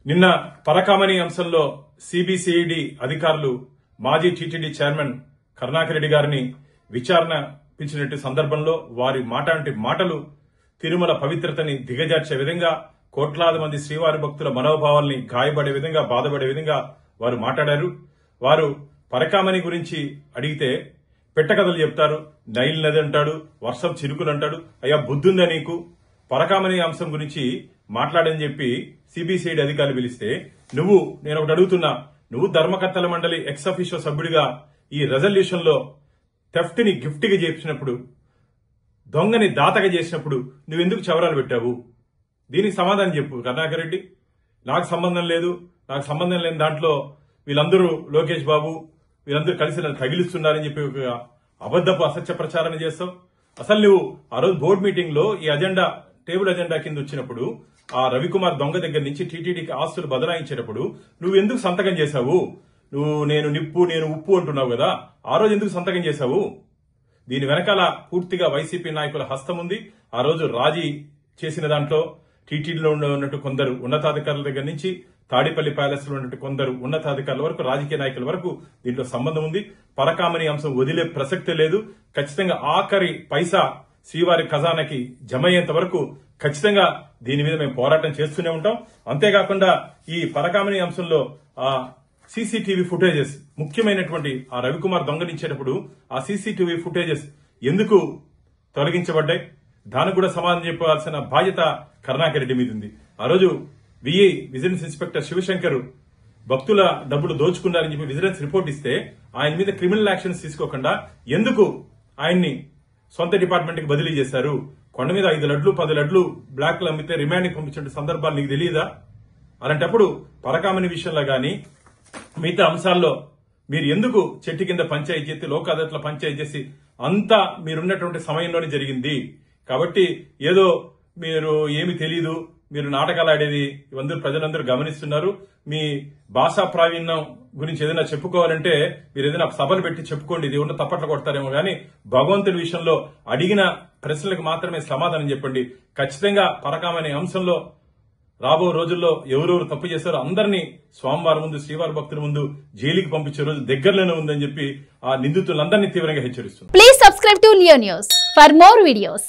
నిన్న పరకామణి అంశంలో సిబిసిఐడి అధికారులు మాజీ టీటీడీ చైర్మన్ కరుణాకర్ రెడ్డి గారిని విచారణ పిలిచినట్టు సందర్భంలో వారి మాటలు తిరుమల పవిత్రతని దిగజార్చే విధంగా కోట్లాది మంది శ్రీవారి భక్తుల మనోభావాల్ని గాయపడే విధంగా బాధపడే విధంగా వారు మాట్లాడారు. వారు పరకామణి గురించి అడిగితే పెట్టకథలు చెప్తారు. నైల్ నది అంటాడు, వర్షం చిరుకులు అంటాడు. అయ్యా బుద్ధుందా నీకు? పరకామణి అంశం గురించి మాట్లాడని చెప్పి సిబిసిఐడి అధికారులు పిలిస్తే నేను ఒకటి అడుగుతున్నా, నువ్వు ధర్మకర్తల మండలి ఎక్స్ అఫీషియో సభ్యుడిగా ఈ రెజల్యూషన్ లో థెఫ్ట్ ని గిఫ్ట్ గా చేసినప్పుడు, దొంగని దాతగా చేసినప్పుడు నువ్వెందుకు చవరాలు పెట్టావు? దీనికి సమాధానం చెప్పు కరుణాకర్ రెడ్డి. నాకు సంబంధం లేని దాంట్లో వీళ్ళందరూ లోకేష్ బాబు వీళ్ళందరూ కలిసి నన్ను తగిలిస్తున్నారని చెప్పి ఒక అబద్దపు అసత్య ప్రచారాన్ని చేస్తావు. అసలు నువ్వు ఆ రోజు బోర్డు మీటింగ్ లో ఈ టేబుల్ అజెండా కింద వచ్చినప్పుడు ఆ రవికుమార్ దొంగ దగ్గర నుంచి టీటీడీకి ఆస్తులు బదలాయించేటప్పుడు నువ్వు ఎందుకు సంతకం చేశావు? నేను నిప్పు నేను ఉప్పు అంటున్నావు కదా, ఆ రోజు ఎందుకు సంతకం చేశావు? దీని వెనకాల పూర్తిగా వైసీపీ నాయకుల హస్తం ఉంది. ఆ రోజు రాజీ చేసిన దాంట్లో టీటీడీలో ఉన్నట్టు కొందరు ఉన్నతాధికారుల దగ్గర నుంచి తాడిపల్లి ప్యాలెస్ లో ఉన్నట్టు కొందరు ఉన్నతాధికారుల వరకు రాజకీయ నాయకుల వరకు దీంట్లో సంబంధం ఉంది. పరకామణి అంశం వదిలే ప్రసక్తే లేదు. ఖచ్చితంగా ఆఖరి పైసా శ్రీవారి ఖజానాకి జమ అయ్యేంత వరకు ఖచ్చితంగా దీని మీద మేము పోరాటం చేస్తూనే ఉంటాం. అంతేకాకుండా ఈ పరకామణి అంశంలో ఆ సీసీటీవీ ఫుటేజెస్ ముఖ్యమైనటువంటి ఆ రవికుమార్ దొంగలించేటప్పుడు ఆ సీసీటీవీ ఫుటేజెస్ ఎందుకు తొలగించబడ్డాయి? దానికి కూడా సమాధానం చెప్పాల్సిన బాధ్యత కరుణాకర్ రెడ్డి మీద ఉంది. ఆ రోజు విజిలెన్స్ ఇన్స్పెక్టర్ శివశంకర్ భక్తుల డబ్బులు దోచుకున్నారని చెప్పి విజిలెన్స్ రిపోర్ట్ ఇస్తే ఆయన మీద క్రిమినల్ యాక్షన్స్ తీసుకోకుండా ఎందుకు ఆయన్ని సొంత డిపార్ట్మెంట్ కి బదిలీ చేశారు? కొండ మీద 5 లడ్లు 10 లడ్లు బ్లాక్ లో అమ్మితే రిమాండ్ కి పంపించే సందర్భాలు నీకు తెలియదా? అలాంటప్పుడు పరకామణి విషయంలో గాని మిగతా అంశాల్లో మీరు ఎందుకు చెట్టు కింద పంచాయతీ చేసి లోక్ అదాలత్లో పంచాయతీ చేసి అంతా మీరున్నటువంటి సమయంలోనే జరిగింది. కాబట్టి ఏదో మీరు ఏమి తెలీదు, మీరు నాటకాలు ఆడేది ప్రజలందరూ గమనిస్తున్నారు. మీ భాషా ప్రావీణ్యం గురించి ఏదైనా చెప్పుకోవాలంటే మీరు ఏదైనా సభలు పెట్టి చెప్పుకోండి, ఇది ఉన్న తప్పట్లు కొడతారేమో గానీ భగవంతుడి విషయంలో అడిగిన ప్రశ్నలకు మాత్రమే సమాధానం చెప్పండి. ఖచ్చితంగా పరకామణి అంశంలో రాబో రోజుల్లో ఎవరెవరు తప్పు చేశారో అందరినీ స్వామివారి ముందు శ్రీవారి భక్తుల ముందు జైలుకి పంపించే రోజు దగ్గరలోనే ఉందని చెప్పి ఆ నిందితులందరినీ తీవ్రంగా హెచ్చరిస్తున్నారు. Please subscribe to Leo news for more videos.